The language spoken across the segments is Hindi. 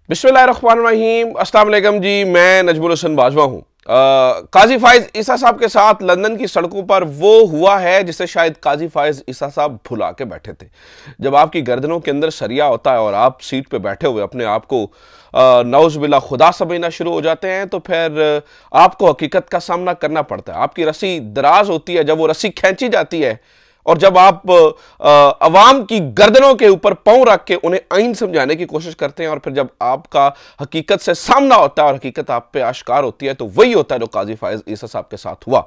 बिस्मिल्लाहिर्रहमानिर्रहीम, अस्सलाम वालेकुम जी। मैं नजमुल हसन बाजवा हूँ। काजी फाइज ईसा साहब के साथ लंदन की सड़कों पर वो हुआ है जिसे शायद काजी फाइज ईसा साहब भुला के बैठे थे। जब आपकी गर्दनों के अंदर सरिया होता है और आप सीट पे बैठे हुए अपने आप को नौज बिल्ला खुदा समझना शुरू हो जाते हैं, तो फिर आपको हकीकत का सामना करना पड़ता है। आपकी रस्सी दराज होती है, जब वो रस्सी खींची जाती है और जब आप अवाम की गर्दनों के ऊपर पांव रख के उन्हें आइन समझाने की कोशिश करते हैं, और फिर जब आपका हकीकत से सामना होता है और हकीकत आप पे आश्कार होती है, तो वही होता है जो काजी फाइज ईसा साहब के साथ हुआ।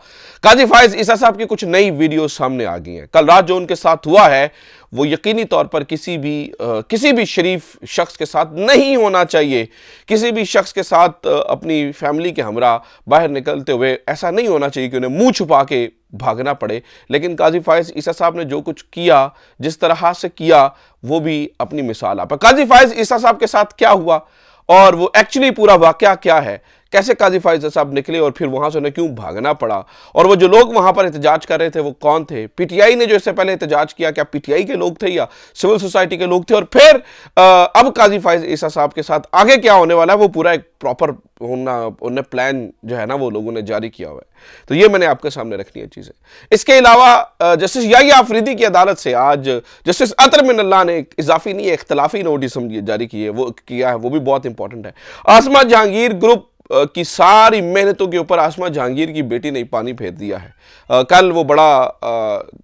काजी फाइज ईसा साहब की कुछ नई वीडियो सामने आ गई हैं। कल रात जो उनके साथ हुआ है वो यकीनी तौर पर किसी भी शरीफ शख्स के साथ नहीं होना चाहिए। किसी भी शख्स के साथ अपनी फैमिली के हमरा बाहर निकलते हुए ऐसा नहीं होना चाहिए कि उन्हें मुंह छुपा के भागना पड़े। लेकिन काजी फाइज ईसा साहब ने जो कुछ किया, जिस तरह से किया, वो भी अपनी मिसाल आप। काजी फाइज ईसा साहब के साथ क्या हुआ और वो एक्चुअली पूरा वाकया क्या है, कैसे काजी फाइज साहब निकले और फिर वहां से उन्हें क्यों भागना पड़ा, और वो जो लोग वहां पर एहतजाज कर रहे थे वो कौन थे। पीटीआई ने जो इससे पहले एहतजाज किया, क्या पीटीआई के लोग थे या सिविल सोसाइटी के लोग थे, और फिर अब काजी फाइज ईसा साहब के साथ आगे क्या होने वाला है, वो पूरा एक प्रॉपर उन्हें प्लान जो है ना वो लोगों ने जारी किया हुआ है। तो ये मैंने आपके सामने रखनी है चीजें। इसके अलावा जस्टिस याहिया अफरीदी की अदालत से आज जस्टिस अतर मिनल्लाह ने एक इजाफी नहीं इख्तलाफी नोटिस जारी किए, वो किया है, वो भी बहुत इंपॉर्टेंट है। आसमा जहांगीर ग्रुप की सारी मेहनतों के ऊपर आसमा जहांगीर की बेटी ने पानी फेर दिया है। कल वो बड़ा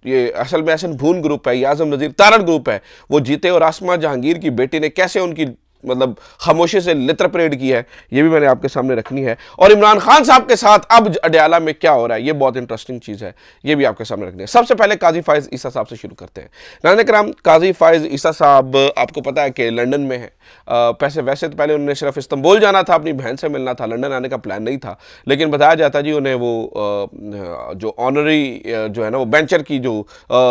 ये असल में एहसन भून ग्रुप है, ये आजम नज़ीर तारड़ ग्रुप है, वो जीते, और आसमा जहांगीर की बेटी ने कैसे उनकी मतलब खामोशी से लित्र परेड की है, ये भी मैंने आपके सामने रखनी है। और इमरान खान साहब के साथ अब अडयाला में क्या हो रहा है, ये बहुत इंटरेस्टिंग चीज़ है, ये भी आपके सामने रखनी है। सबसे पहले काजी फाइज ईसा साहब से शुरू करते हैं। नाज़रीन किराम, काजी फाइज ईसा साहब आपको पता है कि लंदन में है। वैसे तो पहले उन्हें सिर्फ इस्तांबुल जाना था, अपनी बहन से मिलना था, लंदन आने का प्लान नहीं था। लेकिन बताया जाता जी उन्हें वो जो ऑनरी जो है ना वो बेंचर की जो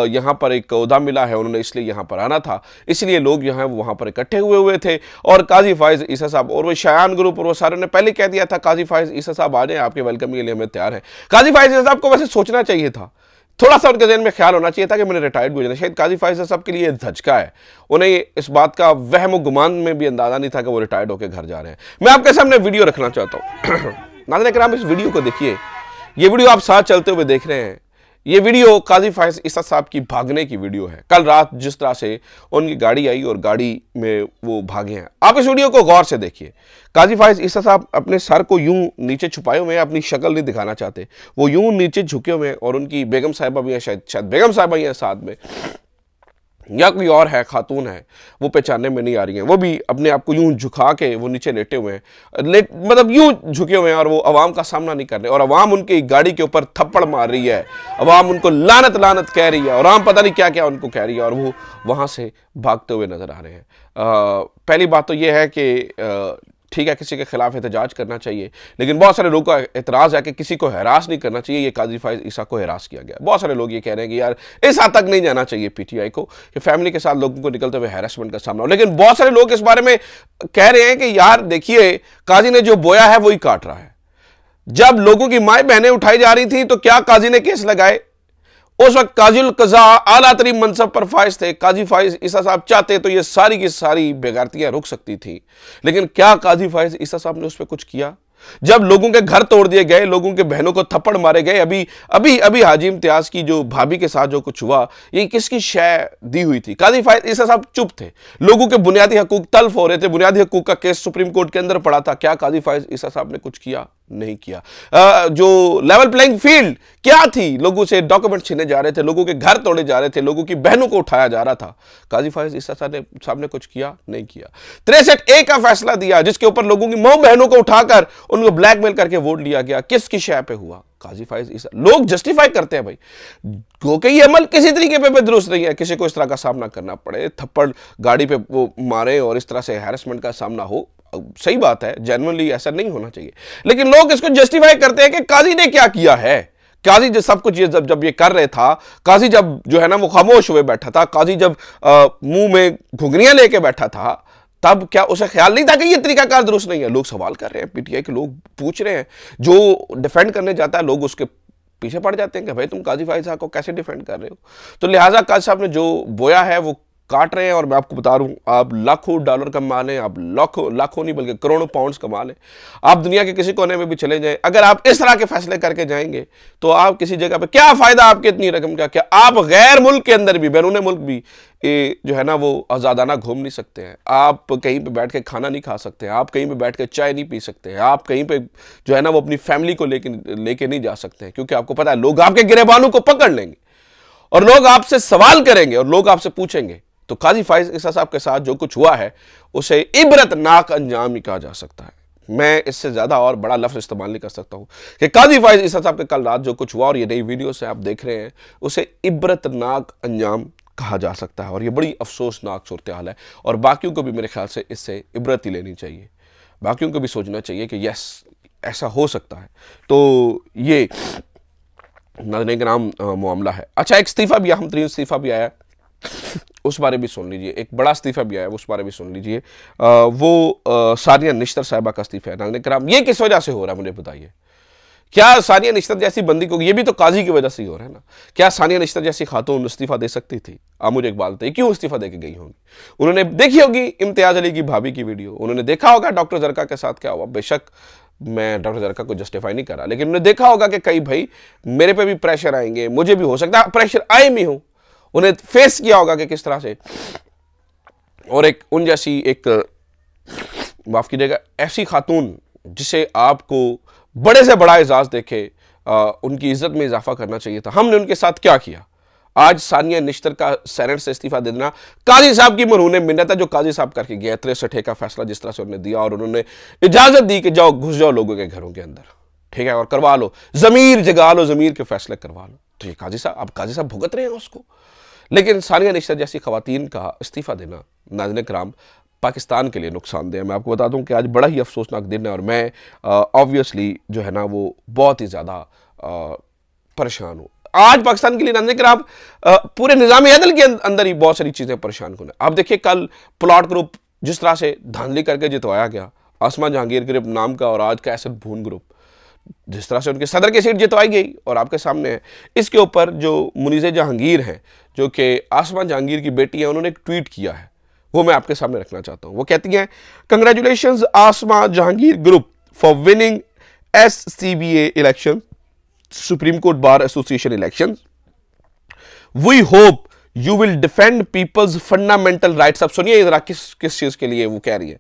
यहाँ पर एक ओहदा मिला है, उन्होंने इसलिए यहाँ पर आना था, इसलिए लोग यहाँ वहाँ पर इकट्ठे हुए थे। और काजी फाइज ईसा साहब और वो शायान ग्रुप और वो सारे ने पहले कह दिया था काजी फाइज ईसा साहब आ जाए, आपके वेलकम के लिए हमें तैयार है। काजी फाइज ईसा साहब को वैसे सोचना चाहिए था, थोड़ा सा उनके ज़हन में ख्याल होना चाहिए था कि मैंने रिटायर्ड भी हो जाना। शायद काजी फाइज साहब के लिए धचका है, उन्हें इस बात का वहम गुमान में भी अंदाजा नहीं था कि वो रिटायर्ड होकर घर जा रहे हैं। मैं आपके सामने वीडियो रखना चाहता हूँ। नाज़रीन किराम, इस वीडियो को देखिए। ये वीडियो आप साथ चलते हुए देख रहे हैं। ये वीडियो काजी फाइज ईसा साहब की भागने की वीडियो है। कल रात जिस तरह से उनकी गाड़ी आई और गाड़ी में वो भागे हैं, आप इस वीडियो को गौर से देखिए। काजी फाइज ईसा साहब अपने सर को यूं नीचे छुपाए हुए हैं, अपनी शक्ल नहीं दिखाना चाहते, वो यूं नीचे झुके हुए हैं, और उनकी बेगम साहिबा भी है, शायद बेगम साहिबा ही है साथ में, या कोई और है, खातून है, वो पहचानने में नहीं आ रही हैं। वो भी अपने आप को यूं झुका के वो नीचे लेटे हुए हैं, मतलब यूं झुके हुए हैं, और वो अवाम का सामना नहीं कर रहे, और अवाम उनकी गाड़ी के ऊपर थप्पड़ मार रही है, अवाम उनको लानत लानत कह रही है, और आम पता नहीं क्या क्या उनको कह रही है, और वो वहाँ से भागते हुए नजर आ रहे हैं। पहली बात तो ये है कि ठीक है, किसी के खिलाफ एहतजाज करना चाहिए, लेकिन बहुत सारे लोगों का एतराज़ है कि किसी को हरास नहीं करना चाहिए। ये काजी फाइज ईसा को हरास किया गया। बहुत सारे लोग ये कह रहे हैं कि यार इस हद तक नहीं जाना चाहिए पीटीआई को कि फैमिली के साथ लोगों को निकलते हुए हैरेसमेंट का सामना हो। लेकिन बहुत सारे लोग इस बारे में कह रहे हैं कि यार देखिए, काजी ने जो बोया है वही काट रहा है। जब लोगों की माएँ बहनें उठाई जा रही थी तो क्या काजी ने केस लगाए? उस वक्त काजुल कज़ा आला तरीन मनसब पर फाइज थे। काजी फाइज ईसा साहब चाहते तो ये सारी की सारी बेगारतियां रुक सकती थी, लेकिन क्या काजी फाइज ईसा साहब ने उस पर कुछ किया? जब लोगों के घर तोड़ दिए गए, लोगों के बहनों को थप्पड़ मारे गए, अभी हाजी इम्तियाज की जो भाभी के साथ जो कुछ हुआ, ये किसकी शय दी हुई थी? काजी फाइज ईसा साहब चुप थे। लोगों के बुनियादी हकूक तल्फ हो रहे थे, बुनियादी हकूक का केस सुप्रीम कोर्ट के अंदर पड़ा था। क्या काजी फाइज ईसा साहब ने कुछ किया? नहीं किया। जो लेवल प्लेइंग फील्ड क्या थी, लोगों से डॉक्यूमेंट छीने जा रहे थे, लोगों के घर तोड़े जा रहे थे, लोगों की बहनों को उठाया जा रहा था, काजी फाइज ईसा साहब ने कुछ किया? नहीं किया। 63A का फैसला दिया जिसके ऊपर लोगों की मां बहनों को उठाकर उनको ब्लैकमेल करके वोट लिया गया, किसकी शय पे हुआ? काजी फाइज ईसा। लोग जस्टिफाई करते हैं भाई, क्योंकि ये अमल किसी तरीके पे दुरुस्त नहीं है, किसी को इस तरह का सामना करना पड़े, थप्पड़ गाड़ी पे वो मारे और इस तरह से हैरेसमेंट का सामना हो, सही बात है, जेन्युइनली ऐसा नहीं होना चाहिए। लेकिन लोग इसको जस्टिफाई करते हैं कि काजी ने क्या किया है। काजी जब सब कुछ जब ये कर रहे था, काजी जब जो है ना वो खामोश हुए बैठा था, काजी जब मुंह में घुंघरियां लेके बैठा था, तब क्या उसे ख्याल नहीं था कि ये तरीकाकार दुरुस्त नहीं है? लोग सवाल कर रहे हैं, पीटीआई के लोग पूछ रहे हैं, जो डिफेंड करने जाता है लोग उसके पीछे पड़ जाते हैं कि भाई तुम काजी फाइज साहब को कैसे डिफेंड कर रहे हो। तो लिहाजा काजी साहब ने जो बोया है वो काट रहे हैं। और मैं आपको बता रहा हूं, आप लाखों डॉलर कमा लें, आप लाखों नहीं बल्कि करोड़ों पाउंड्स कमा लें, आप दुनिया के किसी कोने में भी चले जाएं, अगर आप इस तरह के फैसले करके जाएंगे तो आप किसी जगह पे क्या फायदा आपके इतनी रकम का, क्या आप गैर मुल्क के अंदर भी, बैरून मुल्क भी जो है ना वो आज़ादाना घूम नहीं सकते हैं, आप कहीं पे बैठ के खाना नहीं खा सकते हैं, आप कहीं पे बैठ के चाय नहीं पी सकते हैं, आप कहीं पे जो है ना वो अपनी फैमिली को लेके नहीं जा सकते हैं, क्योंकि आपको पता है लोग आपके गिरेबानों को पकड़ लेंगे और लोग आपसे सवाल करेंगे और लोग आपसे पूछेंगे। तो काजी फाइज ईसा साहब के साथ जो कुछ हुआ है उसे इबरतनाक अंजाम ही कहा जा सकता है। मैं इससे ज्यादा और बड़ा लफ्ज इस्तेमाल नहीं कर सकता हूं कि काजी फाइज ईसा साहब के कल रात जो कुछ हुआ और ये नई वीडियो से आप देख रहे हैं उसे इबरतनाक अंजाम कहा जा सकता है। और ये बड़ी अफसोसनाक सूरत हाल है और बाकियों को भी मेरे ख्याल से इससे इबरत ही लेनी चाहिए, बाकियों को भी सोचना चाहिए कि यस ऐसा हो सकता है। तो ये नाज़रीन कराम मामला है। अच्छा, एक इस्तीफा भी, अहम तरीन इस्तीफा भी आया, उस बारे भी सुन लीजिए। एक बड़ा इस्तीफा भी आया, उस बारे भी सुन लीजिए। वो सानिया निश्तर साहिबा का इस्तीफा है। नाज़रीन कराम, ये किस वजह से हो रहा है मुझे बताइए? क्या सानिया निश्तर जैसी बंदी को, ये भी तो काजी की वजह से ही हो रहा है ना, क्या सानिया निश्तर जैसी खातून इस्तीफा दे सकती थी? आप मुझे एक बात बताइए, क्यों इस्तीफा दे के गई होंगी? उन्होंने देखी होगी इम्तियाज अली की भाभी की वीडियो, उन्होंने देखा होगा डॉक्टर जरका के साथ क्या हुआ। बेशक मैं डॉक्टर जरका को जस्टिफाई नहीं कर रहा, लेकिन उन्होंने देखा होगा कि कई भाई मेरे पे भी प्रेशर आएंगे, मुझे भी हो सकता है प्रेशर आए भी हूं, उन्हें फेस किया होगा कि किस तरह से। और एक उन जैसी एक, माफ कीजिएगा, ऐसी खातून जिसे आपको बड़े से बड़ा एजाज देखे उनकी इज्जत में इजाफा करना चाहिए था, हमने उनके साथ क्या किया? आज सानिया निश्तर का सेनेट से इस्तीफा दे देना काजी साहब की मरहून मिन्नत है जो काजी साहब करके गया। 63 का फैसला जिस तरह से उन्होंने दिया और उन्होंने इजाजत दी कि जाओ घुस जाओ लोगों के घरों के अंदर, ठीक है, और करवा लो, जमीर जगा लो, जमीर के फैसले करवा लो। तो ये काजी साहब, अब काजी साहब भुगत रहे हैं उसको। लेकिन सानिया निश्तर जैसी खवातीन का इस्तीफा देना नाज़रीन कराम पाकिस्तान के लिए नुकसानदेह है। मैं आपको बता दूं कि आज बड़ा ही अफसोसनाक दिन है और मैं ऑब्वियसली जो है ना वो बहुत ही ज़्यादा परेशान हूँ। आज पाकिस्तान के लिए नाज़रीन कराम पूरे निज़ाम अदल के अंदर ही बहुत सारी चीज़ें परेशान कन है। आप देखिए कल प्लॉट ग्रुप जिस तरह से धांधली करके जितवाया गया, आसमा जहांगीर ग्रुप नाम का, और आज कैसर भून ग्रुप जिस तरह से उनके सदर की सीट जितवाई गई और आपके सामने है। इसके ऊपर जो मुनीज़े जहांगीर हैं जो कि आसमा जहांगीर की बेटी है, उन्होंने एक ट्वीट किया है, वो मैं आपके सामने रखना चाहता हूं। वो कहती हैं, congratulations Asma Jahangir group for winning SCBA election, Supreme Court Bar Association election. We hope you will defend people's fundamental rights. अब सुनिए जरा किस चीज के लिए वो कह रही है।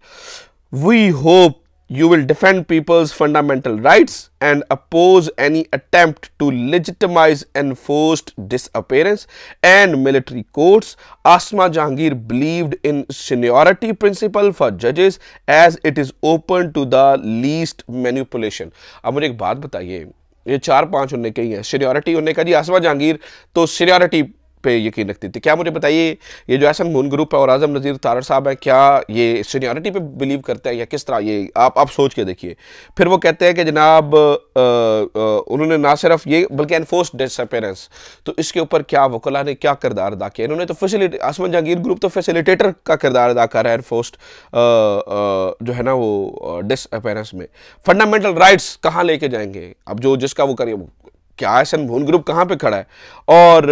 We hope you will defend people's fundamental rights and oppose any attempt to legitimize enforced disappearance and military courts. Asma Jahangir believed in seniority principle for judges as it is open to the least manipulation. अब मुझे एक बात बताइए, ये 4-5 उन्होंने कही है, सीनियरिटी उन्होंने कहा जी आसमा जहांगीर तो सीनियरिटी पे यकीन रखती थी। क्या मुझे बताइए, ये जो एहसन भून ग्रुप है और आजम नज़ीर तारड़ साहब है, क्या ये सीनियरिटी पे बिलीव करते हैं या किस तरह? ये आप सोच के देखिए। फिर वो कहते हैं कि जनाब उन्होंने ना सिर्फ ये बल्कि एनफोर्स्ड डिसअपीयरेंस, तो इसके ऊपर क्या वकला ने क्या किरदार अदा किया? इन्होंने तो आसमा जहांगीर ग्रुप तो फैसिलिटेटर का किरदार अदा कर रहा है एनफोर्स्ड जो है ना वो डिसअपीयरेंस में। फंडामेंटल राइट्स कहाँ लेके जाएंगे? अब जो जिसका वो करिए, क्या एहसन भून ग्रुप कहाँ पे खड़ा है? और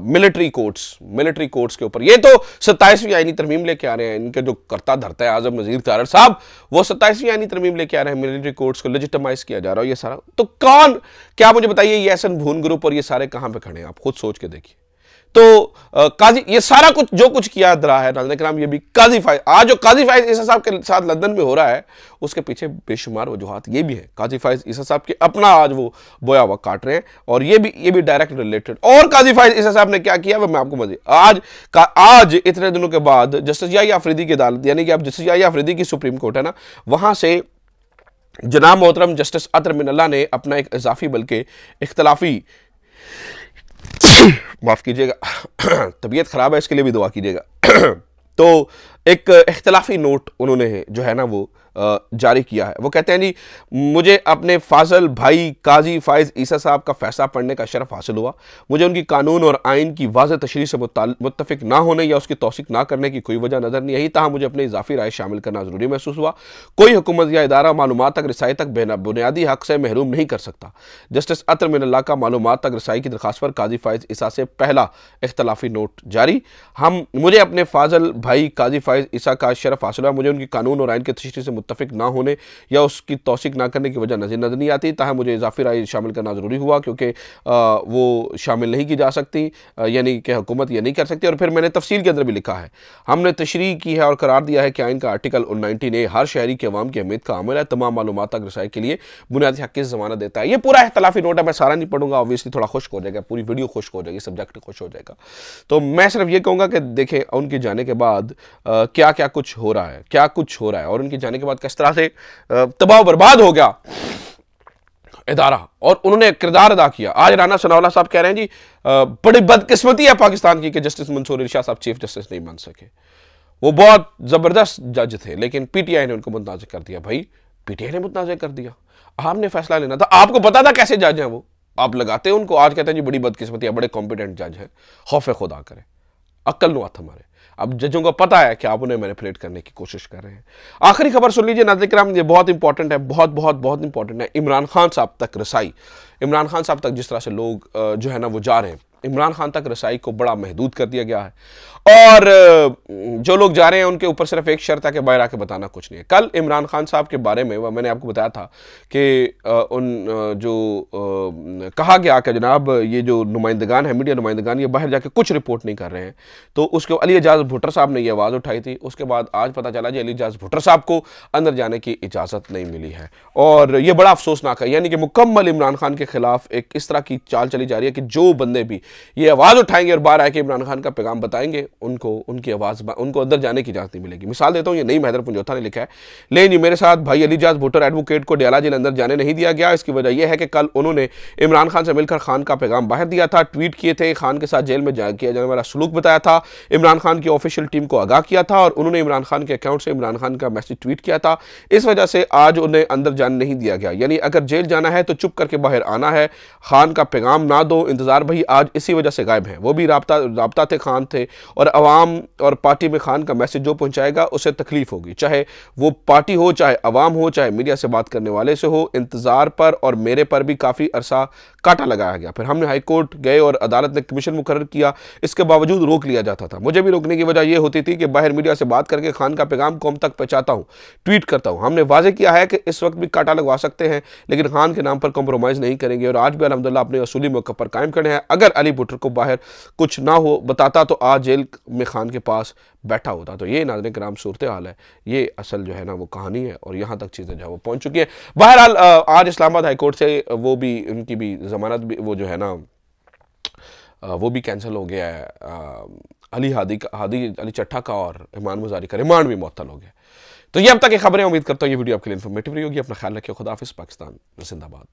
मिलिट्री कोर्ट्स के ऊपर ये तो 27वीं आईनी तरमीम लेके आ रहे हैं। इनके जो करता धरता है आजम नज़ीर तारड़ साहब, वो 27वीं आईनी तरमीम लेके आ रहे हैं, मिलिट्री कोर्ट्स को लेजिटिमाइज किया जा रहा है ये सारा। तो कौन, क्या मुझे बताइए, ये एहसन भून ग्रुप और ये सारे कहाँ पे खड़े हैं? आप खुद सोच के देखिए। तो काजी ये सारा कुछ जो कुछ किया रहा है नाज़रीन कराम, ये भी काजी फाइज, आज जो काजी फाइज ईसा साहब के साथ लंदन में हो रहा है उसके पीछे बेशुमार वजूहात ये भी है। काजी फाइज ईसा साहब के अपना आज वो बोया हुआ काट रहे हैं और ये भी डायरेक्ट रिलेटेड। और काजी फाइज ईसा साहब ने क्या किया वो मैं आपको मज़ीद आज इतने दिनों के बाद जस्टिस याहिया अफरीदी की अदालत, यानी कि अब जस्टिस याहिया अफरीदी की सुप्रीम कोर्ट है ना, वहां से जनाब मोहतरम जस्टिस अतर मिनल्ला ने अपना एक इजाफी बल्कि इख्तलाफी माफ कीजिएगा तबीयत खराब है, इसके लिए भी दुआ कीजिएगा तो एक इख्तलाफी नोट उन्होंने जो है ना वो जारी किया है। वो कहते हैं जी, मुझे अपने फाजल भाई काजी फाइज ईसा साहब का फैसला पढ़ने का शरफ हासिल हुआ। मुझे उनकी कानून और आइन की वाज़ेह तशरीह से मुत्तफिक ना होने या उसकी तौसीक ना करने की कोई वजह नजर नहीं आई, ताहम मुझे अपनी इजाफी राय शामिल करना जरूरी महसूस हुआ। कोई हुकूमत या इदारा मालूमात तक रसाई तक बुनियादी हक से महरूम नहीं कर सकता। जस्टिस अतर मिनल्लाह का मालूमात तक रसाई की दरखास्त पर काजी फाइज ईसा से पहला इख्तलाफी नोट जारी। मुझे अपने फाजल भाई काजी फाइज ईसा का शरफ हासिल हुआ। मुझे उनकी कानून और आइन की तशरीह से मुत्तफिक ना होने या उसकी तौसीक ना करने की वजह नजर नहीं आती, ताहम मुझे इजाफी राय शामिल करना ज़रूरी हुआ क्योंकि वो शामिल नहीं की जा सकती, यानी कि हुकूमत ये नहीं कर सकती। और फिर मैंने तफसील के अंदर भी लिखा है, हमने तशरीह की है और करार दिया है कि आइन का आर्टिकल 19A हर शहरी के अवाम की अहमियत का अमल है, तमाम मालूमात तक रसाई के लिए बुनियादी हक की ज़मानत देता है। ये पूरा इख्तलाफी नोट है, मैं सारा नहीं पढ़ूंगा, ऑब्वियसली थोड़ा खुश्क हो जाएगा, पूरी वीडियो खुश्क हो जाएगी, सब्जेक्ट खुश हो जाएगा। तो मैं सिर्फ ये कहूँगा कि देखें उनके जाने के बाद क्या क्या कुछ हो रहा है, क्या कुछ हो रहा है, और उनके जाने के बाद किस तरह से तबाह बर्बाद हो गया इदारा, और उन्होंने किरदार अदा किया। आज राना सनाउल्लाह साहब कह रहे हैं जी, बड़ी बदकिस्मती है पाकिस्तान की कि जस्टिस मंसूर अली शाह साहब चीफ जस्टिस नहीं बन सके। वो बहुत जबरदस्त जज थे, लेकिन पीटीआई ने उनको मुतनाज़ कर दिया। भाई पीटीआई ने मुतनाज़ कर दिया, आपने फैसला लेना था, आपको पता था कैसे जज हैं वो, आप लगाते हैं उनको। आज कहते हैं जी बड़ी बदकिस्मती है, बड़े कॉम्पिटेंट जज है, खौफ खुदा करे, अक्ल नो हाथ हमारे। अब जजों को पता है कि आप उन्हें मैनिपुलेट करने की कोशिश कर रहे हैं। आखिरी खबर सुन लीजिए नाज़रीन किराम, ये बहुत इंपॉर्टेंट है, बहुत बहुत बहुत इंपॉर्टेंट है। इमरान खान साहब तक रसाई, इमरान खान साहब तक जिस तरह से लोग जो है ना वो जा रहे हैं, इमरान खान तक रसाई को बड़ा महदूद कर दिया गया है, और जो लोग जा रहे हैं उनके ऊपर सिर्फ एक शर्त है कि बाहर आके बताना कुछ नहीं है। कल इमरान खान साहब के बारे में मैंने आपको बताया था कि कहा गया कि जनाब ये जो नुमाइंदगान है, मीडिया नुमाइंदगान, ये बाहर जाके कुछ रिपोर्ट नहीं कर रहे हैं। तो उसके अली एजाज भुट्टर साहब ने ये आवाज़ उठाई थी। उसके बाद आज पता चला जी अली एजाज भुट्टर साहब को अंदर जाने की इजाज़त नहीं मिली है, और ये बड़ा अफसोसनाक है। यानी कि मुकम्मल इमरान खान के खिलाफ एक इस तरह की चाल चली जा रही है कि जो बंदे भी ये आवाज़ उठाएंगे और बाहर आके इमरान खान का पैगाम बताएंगे, उनको उनकी आवाज़, उनको अंदर जाने की इजाज़त नहीं मिलेगी। मिसाल देता हूँ, ये नईम हैदर पंजोथा ने लिखा है, लेकिन जी मेरे साथ भाई अली एजाज भुट्टर एडवोकेट को डयाला जेल अंदर जाने नहीं दिया गया। इसकी वजह यह है कि कल उन्होंने इमरान खान से मिलकर खान का पैगाम बाहर दिया था, ट्वीट किए थे, खान के साथ जेल में किया जाने वाला सलूक बताया था, इमरान खान की ऑफिशियल टीम को आगाह किया था, और उन्होंने इमरान खान के अकाउंट से इमरान खान का मैसेज ट्वीट किया था। इस वजह से आज उन्हें अंदर जाने नहीं दिया गया। यानी अगर जेल जाना है तो चुप करके बाहर आना है, खान का पैगाम ना दो। इंतजार भाई आज इसी वजह से गायब है, वो भी राब्ता थे, खान थे, और अवाम और पार्टी में खान का मैसेज जो पहुंचाएगा उसे तकलीफ होगी, चाहे वो पार्टी हो, चाहे अवाम हो, चाहे मीडिया से बात करने वाले से हो। इंतजार पर और मेरे पर भी काफ़ी अरसा काटा लगाया गया। फिर हमने हाई कोर्ट गए और अदालत ने कमीशन मुकर्रर किया, इसके बावजूद रोक लिया जाता था। मुझे भी रोकने की वजह यह होती थी कि बाहर मीडिया से बात करके खान का पैगाम कौम तक पहुंचाता हूं, ट्वीट करता हूं। हमने वाजे किया है कि इस वक्त भी काटा लगवा सकते हैं, लेकिन खान के नाम पर कॉम्प्रोमाइज़ नहीं करेंगे, और आज भी अल्हम्दुलिल्लाह अपने असूली मौके पर कायम खड़े हैं। अगर अली भुट्टर को बाहर कुछ ना हो बताता तो आज जेल में खान के पास बैठा होता। तो ये नाज़रीन किराम सूरत हाल है, ये असल जो है ना वो कहानी है, और यहाँ तक चीज़ें जो है वो पहुँच चुकी है। बहरहाल आज इस्लामाबाद हाई कोर्ट से वो भी, उनकी भी ज़मानत भी वो जो है ना वो भी कैंसिल हो गया है। अली अली चट्ठा का और इमान मुजारी का रिमांड भी मुअत्तल हो गया। तो ये अब तक की खबरें, उम्मीद करता हूँ ये वीडियो आपके लिए इन्फॉर्मेटिव रही होगी। अपना ख्याल रखिए, खुदा हाफिज़, पाकिस्तान जिंदाबाद।